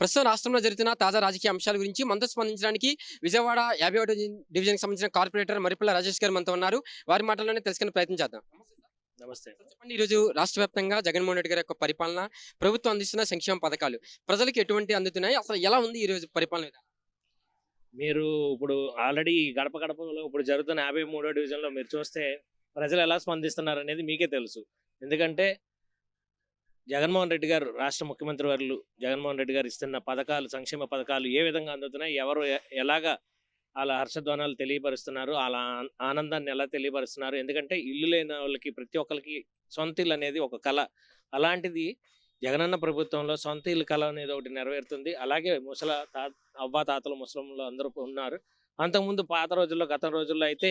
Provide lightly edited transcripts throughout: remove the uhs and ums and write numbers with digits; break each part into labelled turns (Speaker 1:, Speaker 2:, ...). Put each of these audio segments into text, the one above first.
Speaker 1: ప్రస్తుతం రాష్ట్రంలో జరుగుతున్న తాజా రాజకీయ అంశాల గురించి మనతో స్పందించడానికి విజయవాడ 51వ డివిజన్‌కి సంబంధించిన కార్పొరేటర్ మరిపుల్ల రాజేష్ గారు మనతో ఉన్నారు. వారి మాటల్లోనే తెలుసుకునే ప్రయత్నం చేద్దాం.
Speaker 2: నమస్తే.
Speaker 1: చెప్పండి, ఈరోజు రాష్ట్ర వ్యాప్తంగా జగన్మోహన్ రెడ్డి గారి యొక్క పరిపాలన, ప్రభుత్వం అందిస్తున్న సంక్షేమ పథకాలు ప్రజలకు ఎటువంటి అందుతున్నాయి? అసలు ఎలా ఉంది ఈరోజు పరిపాలన విధానం?
Speaker 2: మీరు ఇప్పుడు ఆల్రెడీ గడప గడపలో ఇప్పుడు జరుగుతున్న 53వ డివిజన్‌లో మీరు చూస్తే ప్రజలు ఎలా స్పందిస్తున్నారనేది మీకే తెలుసు. ఎందుకంటే జగన్మోహన్ రెడ్డి గారు రాష్ట్ర ముఖ్యమంత్రి వర్యులు జగన్మోహన్ రెడ్డి గారు ఇస్తున్న పథకాలు, సంక్షేమ పథకాలు ఏ విధంగా అందుతున్నాయి, ఎవరు ఎలాగా ఆళ్ళ హర్షధ్వానాలు తెలియపరుస్తున్నారు, ఆళ్ళ ఆనందాన్ని ఎలా తెలియపరుస్తున్నారు. ఎందుకంటే ఇల్లు లేని వాళ్ళకి ప్రతి ఒక్కళ్ళకి సొంత ఇల్లు అనేది ఒక కల. అలాంటిది జగనన్న ప్రభుత్వంలో సొంత ఇల్లు కల అనేది ఒకటి నెరవేరుతుంది. అలాగే అవ్వాతాతలు, ముసలోళ్ళు అందరూ ఉన్నారు. అంతకుముందు పాత రోజుల్లో, గత రోజుల్లో అయితే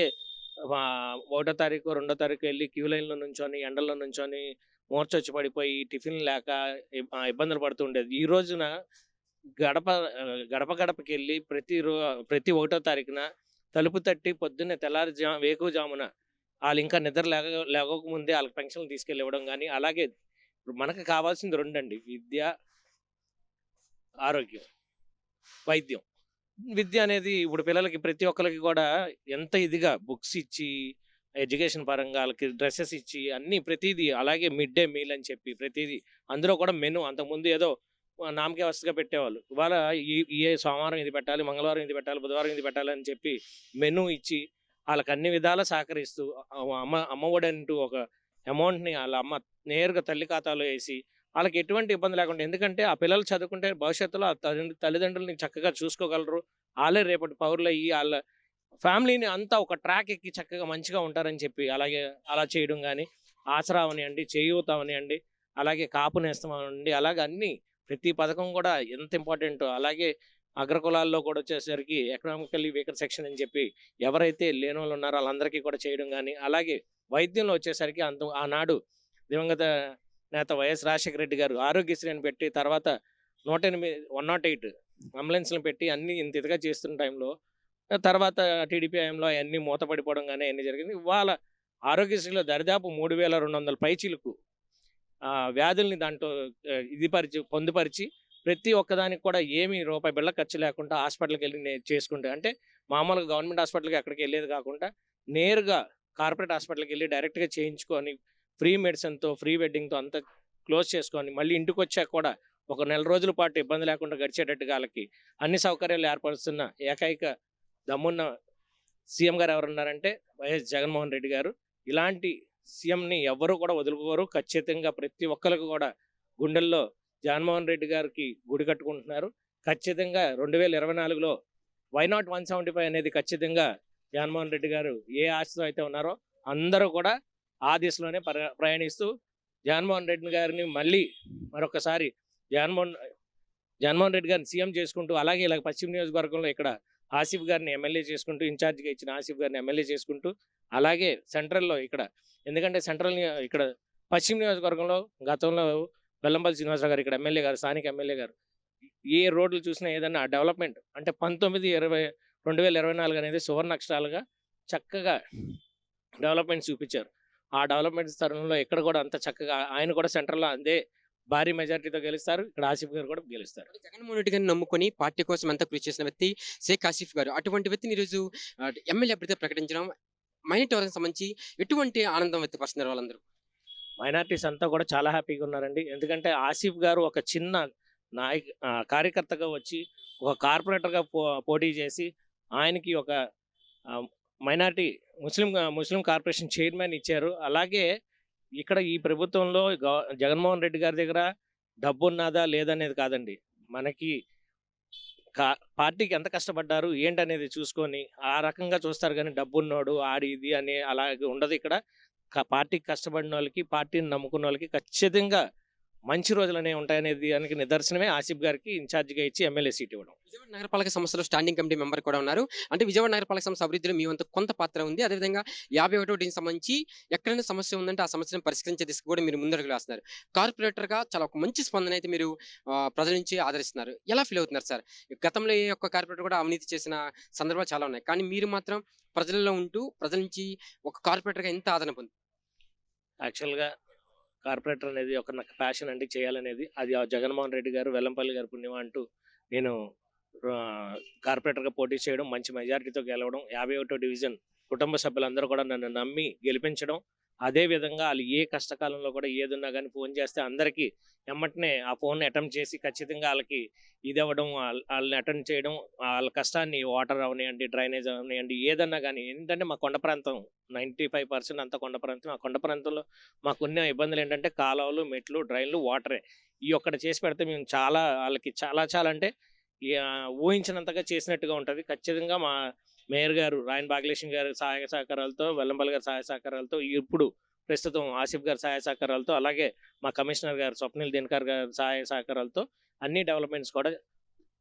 Speaker 2: 1 తారీఖు, 2 తారీఖు వెళ్ళి క్యూ లైన్‌లో నుంచొని, ఎండల్లో నుంచొని మూర్చొచ్చి పడిపోయి టిఫిన్ లేక ఇబ్బందులు పడుతూ ఉండేది. ఈ రోజున గడప గడపకెళ్ళి ప్రతి 1 తారీఖున తలుపు తట్టి పొద్దున్నే వేకువజామున ఆళ్ళింకా నిద్ర లేవకముందే ఆళ్ళకి పెన్షన్‌లు తీసుకెళ్ళి ఇవ్వడం గానీ, అలాగే ఇప్పుడు మనకు కావాల్సింది 2 అండి. విద్య, ఆరోగ్యం, వైద్యం. విద్య అనేది ఇప్పుడు పిల్లలకి ప్రతి ఒక్కళ్ళకి కూడా ఎంత ఇదిగా బుక్స్ ఇచ్చి, ఎడ్యుకేషన్ పరంగా ఆళ్ళకి డ్రెసెస్ ఇచ్చి అన్నీ ప్రతీదీ, అలాగే మిడ్ డే మీల్ అని చెప్పి ప్రతీదీ. అందులో కూడా మెను అంతకుముందు ఏదో నామకే వస్తగా పెట్టేవాళ్ళు. ఇవాళ సోమవారం ఇది పెట్టాలి, మంగళవారం ఇది పెట్టాలి, బుధవారం ఇది పెట్టాలి అని చెప్పి మెను ఇచ్చి ఆళ్ళకి అన్ని విధాలా సహకరిస్తూ అమ్మఒడి అంటూ ఒక అమౌంట్‌ని ఆళ్ళ అమ్మ నేరుగా తల్లి ఖాతాలో ఏసి ఆళ్ళకి ఎటువంటి ఇబ్బంది లేకుండా, ఎందుకంటే ఆ పిల్లలు చదువుకుంటే భవిష్యత్తులో ఆ తల్లిదండ్రులని చక్కగా చూసుకోగలరు. ఆళ్ళే రేపటి పౌరులయ్యి ఆళ్ళ ఫ్యామిలీని అంతా ఒక ట్రాక్ ఎక్కి చక్కగా మంచిగా ఉంటారని చెప్పి అలాగే అలా చేయడం గానీ, ఆసరా అవనియండి, చేయూత అవనియండి, అలాగే కాపు నేస్తం అవనియండి, అలాగే అన్నీ ప్రతి పథకం కూడా ఎంత ఇంపార్టెంటో. అలాగే అగ్రకులాల్లో కూడా వచ్చేసరికి ఎకనామికల్లీ వీకర్ సెక్షన్ అని చెప్పి ఎవరైతే లేనోళ్ళు ఉన్నారో ఆళ్ళందరికీ కూడా చేయడం గానీ, అలాగే వైద్యంలో వచ్చేసరికి ఆనాడు దివంగత నేత వైఎస్ రాజశేఖర రెడ్డి గారు ఆరోగ్యశ్రీ అని పెట్టి తర్వాత 108 అంబులెన్స్‌లను పెట్టి అన్నీ ఇంత ఇదిగా చేస్తున్న టైంలో తర్వాత టీడీపీ హయాంలో అయన్నీ మూతపడిపోవడం గానీ అయన్నీ జరిగింది. ఇవాళ ఆరోగ్యశ్రీలో దరిదాపు 3200 పైచిలుకు వ్యాధుల్ని దాంట్లో పొందుపరిచి ప్రతి ఒక్కదానికి కూడా ఏమి రూపాయి బిళ్ళ ఖర్చు లేకుండా హాస్పిటల్‌కెళ్ళి చేసుకుంటే, అంటే మామూలుగా గవర్నమెంట్ హాస్పిటల్‌కి ఎక్కడికి వెళ్ళేది కాకుండా నేరుగా కార్పొరేట్ హాస్పిటల్‌కెళ్ళి డైరెక్ట్‌గా చేయించుకొని ఫ్రీ మెడిసిన్‌తో, ఫ్రీ వెడ్డింగ్‌తో అంతా క్లోజ్ చేసుకొని మళ్ళీ ఇంటికొచ్చాక కూడా ఒక నెల రోజుల పాటు ఇబ్బంది లేకుండా గడిచేటట్టుగా ఆళ్ళకి అన్ని సౌకర్యాలు ఏర్పరుస్తున్న ఏకైక దమ్మున్న సీఎం గారు ఎవరున్నారంటే వైఎస్ జగన్మోహన్ రెడ్డి గారు. ఇలాంటి సీఎంని ఎవ్వరూ కూడా వదులుకోరు. ఖచ్చితంగా ప్రతి ఒక్కరికి కూడా గుండెల్లో జగన్మోహన్ రెడ్డి గారికి గుడి కట్టుకుంటున్నారు. ఖచ్చితంగా 2024లో వై నాట్ 175 అనేది ఖచ్చితంగా జగన్మోహన్ రెడ్డి గారు ఏ ఆశతో అయితే ఉన్నారో అందరూ కూడా ఆ దిశలోనే ప్రయాణిస్తూ జగన్మోహన్ రెడ్డి గారిని మళ్ళీ మరొకసారి జగన్మోహన్ రెడ్డి గారిని సీఎం చేసుకుంటూ, అలాగే ఇలా పశ్చిమ నియోజకవర్గంలో ఇక్కడ ఆసిఫ్ గారిని ఎమ్మెల్యే చేసుకుంటూ, ఇన్ఛార్జిగా ఇచ్చిన ఆసిఫ్ గారిని ఎమ్మెల్యే చేసుకుంటూ, అలాగే సెంట్రల్‌లో ఎందుకంటే ఇక్కడ పశ్చిమ నియోజకవర్గంలో గతంలో వెల్లంపల్లి శ్రీనివాసరావు గారు ఇక్కడ ఎమ్మెల్యే గారు, స్థానిక ఎమ్మెల్యే గారు ఏ రోడ్లు చూసినా ఏదన్నా డెవలప్మెంట్ అంటే 2024 అనేది సువర్ణాక్షరాలుగా చక్కగా డెవలప్మెంట్స్ చూపించారు. ఆ డెవలప్మెంట్స్ తరుణంలో ఇక్కడ కూడా అంత చక్కగా ఆయన కూడా సెంట్రల్‌లో అదే భారీ మెజారిటీతో గెలుస్తారు. ఇక్కడ ఆసిఫ్ గారు కూడా గెలుస్తారు.
Speaker 1: జగన్మోహన్ రెడ్డి గారిని నమ్ముకొని పార్టీ కోసం ఎంత కృషి చేసిన వ్యక్తి షేక్ ఆసిఫ్ గారు. అటువంటి వ్యక్తిని ఈరోజు ఎమ్మెల్యే అభ్యర్థిగా ప్రకటించడం మైనారిటీ వర్గానికి సంబంధించి ఎటువంటి ఆనందం వ్యక్తపరుస్తున్నారు వాళ్ళందరూ?
Speaker 2: మైనారిటీస్ అంతా కూడా చాలా హ్యాపీగా ఉన్నారండి. ఎందుకంటే ఆసిఫ్ గారు ఒక చిన్న కార్యకర్తగా వచ్చి ఒక కార్పొరేటర్‌గా పోటీ చేసి ఆయనకి ఒక మైనారిటీ ముస్లిం కార్పొరేషన్ చైర్మన్ ఇచ్చారు. అలాగే ఇక్కడ ఈ ప్రభుత్వంలో జగన్మోహన్ రెడ్డి గారి దగ్గర డబ్బున్నదా లేదనేది కాదండి. మనకి పార్టీకి ఎంత కష్టపడ్డారు ఏంటనేది చూసుకొని ఆ రకంగా చూస్తారు గానీ డబ్బున్నోడు ఇది అని అలాగే ఉండదు ఇక్కడ. పార్టీకి కష్టపడినోళ్ళకి, పార్టీని నమ్ముకున్నోళ్ళకి ఖచ్చితంగా మంచి రోజులనేవి ఉంటాయనేది దానికి నిదర్శనమే ఆసిఫ్ గారికి ఇన్ఛార్జిగా ఇచ్చి ఎమ్మెల్యే సీట్ ఇవ్వడం.
Speaker 1: విజయవాడ నగరపాలక సంస్థలో స్టాండింగ్ కమిటీ మెంబర్ కూడా ఉన్నారు. అంటే విజయవాడ నగరపాలక సంస్థ అభివృద్ధిలో మీ వంతు కొంత పాత్ర ఉంది. అదేవిధంగా 51వ డివిజన్‌కి సంబంధించి ఎక్కడైనా సమస్య ఉందంటే ఆ సమస్యను పరిష్కరించే దిశగా కూడా మీరు ముందడుగులు వేస్తున్నారు. కార్పొరేటర్‌గా చాలా ఒక మంచి స్పందన అయితే మీరు ప్రజల నుంచి ఆదరిస్తున్నారు. ఎలా ఫీల్ అవుతున్నారు సార్? గతంలో ఏ ఒక్క కార్పొరేటర్ కూడా అవినీతి చేసిన సందర్భాలు చాలా ఉన్నాయి. కానీ మీరు మాత్రం ప్రజల్లో ఉంటూ ప్రజల నుంచి ఒక కార్పొరేటర్‌గా ఎంత ఆదరణ పొందారు?
Speaker 2: యాక్చువల్‌గా కార్పొరేటర్ అనేది ఒక నాకు ప్యాషన్ అండి చేయాలనేది. అది ఆ జగన్మోహన్ రెడ్డి గారు, వెల్లంపల్లి గారి పుణ్యమా అంటూ నేను కార్పొరేటర్గా పోటీ చేయడం, మంచి మెజారిటీతో గెలవడం, 51వ డివిజన్ కుటుంబ సభ్యులందరూ కూడా నన్ను నమ్మి గెలిపించడం. అదే విధంగా వాళ్ళు ఏ కష్టకాలంలో కూడా ఏదున్నా కానీ ఫోన్ చేస్తే అందరికీ ఎమ్మటనే ఆ ఫోన్ అటెంప్ట్ చేసి ఖచ్చితంగా వాళ్ళకి ఇది అవ్వడం, వాళ్ళని అటెండ్ చేయడం, వాళ్ళ కష్టాన్ని వాటర్ అవనివ్వండి, డ్రైనేజ్ అవనివ్వండి, ఏదన్నా కానీ. ఏంటంటే మా కొండ ప్రాంతం 95% అంతా కొండ ప్రాంతం. ఆ కొండ ప్రాంతంలో మాకున్న ఇబ్బందులు ఏంటంటే కాలువలు, మెట్లు, డ్రైన్లు, వాటరే. ఈ ఒక్కటి చేసి పెడితే మేము చాలా వాళ్ళకి చాలా అంటే ఊహించినంతగా చేసినట్టుగా ఉంటుంది. ఖచ్చితంగా మా మేయర్ గారు రాయన్ భాగ్యలక్ష్మి గారి సహాయ సహకారాలతో, వెల్లంపల్లి గారి సహాయ సహకారాలతో, ఇప్పుడు ప్రస్తుతం ఆసిఫ్ గారి సహాయ సహకారాలతో, అలాగే మా కమిషనర్ గారు స్వప్నిల్ దినకర్ గారి సహాయ సహకారాలతో అన్ని డెవలప్మెంట్స్ కూడా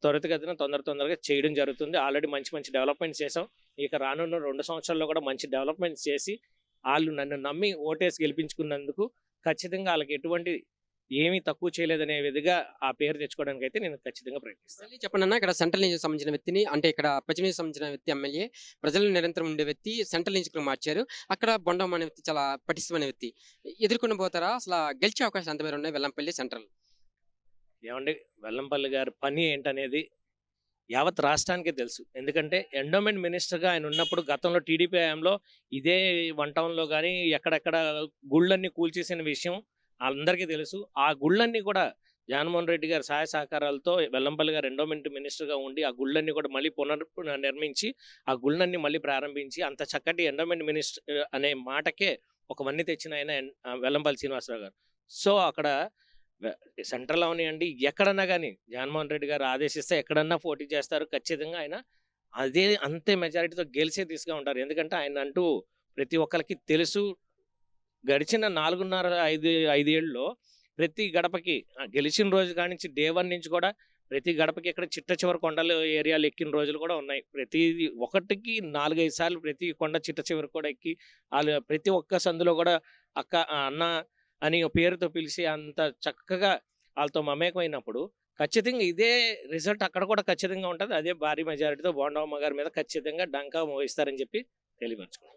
Speaker 2: త్వరితగతిన తొందరగా చేయడం జరుగుతుంది. ఆల్రెడీ మంచి డెవలప్మెంట్స్ చేసాం. ఇక రానున్న 2 సంవత్సరాల్లో కూడా మంచి డెవలప్మెంట్స్ చేసి వాళ్ళు నన్ను నమ్మి ఓటేసి గెలిపించుకున్నందుకు ఖచ్చితంగా వాళ్ళకి ఎటువంటి ఏమీ తక్కువ చేయలేదనే విధంగా ఆ పేరు తెచ్చుకోవడానికి అయితే నేను ఖచ్చితంగా ప్రయత్నిస్తాను.
Speaker 1: మళ్ళీ చెప్పండి, ఇక్కడ సెంట్రల్ నుంచి సంబంధించిన వ్యక్తిని, అంటే ఇక్కడ పశ్చిమ నుంచి సంబంధించిన వ్యక్తి ఎమ్మెల్యే, ప్రజలు నిరంతరం ఉండే వ్యక్తి సెంట్రల్ నుంచి మార్చారు. అక్కడ బొండం అనే వ్యక్తి చాలా పటిష్టమైన వ్యక్తి. ఎదుర్కొని పోతారా? అసలు గెలిచే అవకాశం ఎంత మేర ఉన్నాయి వెల్లంపల్లి సెంట్రల్?
Speaker 2: ఏమండి, వెల్లంపల్లి గారి పని ఏంటనేది యావత్ రాష్ట్రానికే తెలుసు. ఎందుకంటే ఎండోమెంట్ మినిస్టర్గా ఆయన ఉన్నప్పుడు గతంలో టీడీపీ హయాంలో ఇదే 1 టౌన్లో కానీ ఎక్కడెక్కడ గుళ్ళన్నీ కూల్చేసిన విషయం అందరికీ తెలుసు. ఆ గుళ్ళన్నీ కూడా జగన్మోహన్ రెడ్డి గారి సహాయ సహకారాలతో వెల్లంపల్లి గారు ఎండోమెంట్ మినిస్టర్గా ఉండి ఆ గుళ్ళన్నీ కూడా మళ్ళీ నిర్మించి ఆ గుళ్ళన్నీ మళ్ళీ ప్రారంభించి అంత చక్కటి ఎండోమెంట్ మినిస్టర్ అనే మాటకే ఒక వన్నీ తెచ్చిన ఆయన వెల్లంపల్లి శ్రీనివాసరావు గారు. సో అక్కడ సెంట్రల్ అవనివ్వండి, ఎక్కడన్నా కానీ జగన్మోహన్ రెడ్డి గారు ఆదేశిస్తే ఎక్కడన్నా పోటీ చేస్తారు. ఖచ్చితంగా ఆయన అంతే మెజారిటీతో గెలిచే దిశగా ఉంటారు. ఎందుకంటే ఆయన అంటూ ప్రతి ఒక్కరికి తెలుసు. గడిచిన 4.5 ఏళ్ళలో ప్రతి గడపకి గెలిచిన రోజు కానించి డే 1 నుంచి కూడా ప్రతి గడపకి ఇక్కడ చిట్ట చివరి కొండలు ఏరియాలు ఎక్కిన రోజులు కూడా ఉన్నాయి. ప్రతిది ఒకటికి 4-5 సార్లు ప్రతి కొండ చిట్ట చివరి కూడా ఎక్కి వాళ్ళు ప్రతి ఒక్క సందులో కూడా అక్క, అన్న అని పేరుతో పిలిచి అంత చక్కగా వాళ్ళతో మమేకమైనప్పుడు ఖచ్చితంగా ఇదే రిజల్ట్ అక్కడ కూడా ఖచ్చితంగా ఉంటుంది. అదే భారీ మెజారిటీతో బోండమ్మ గారి మీద ఖచ్చితంగా డంకా మోగిస్తారని చెప్పి తెలియపరచుకున్నాం.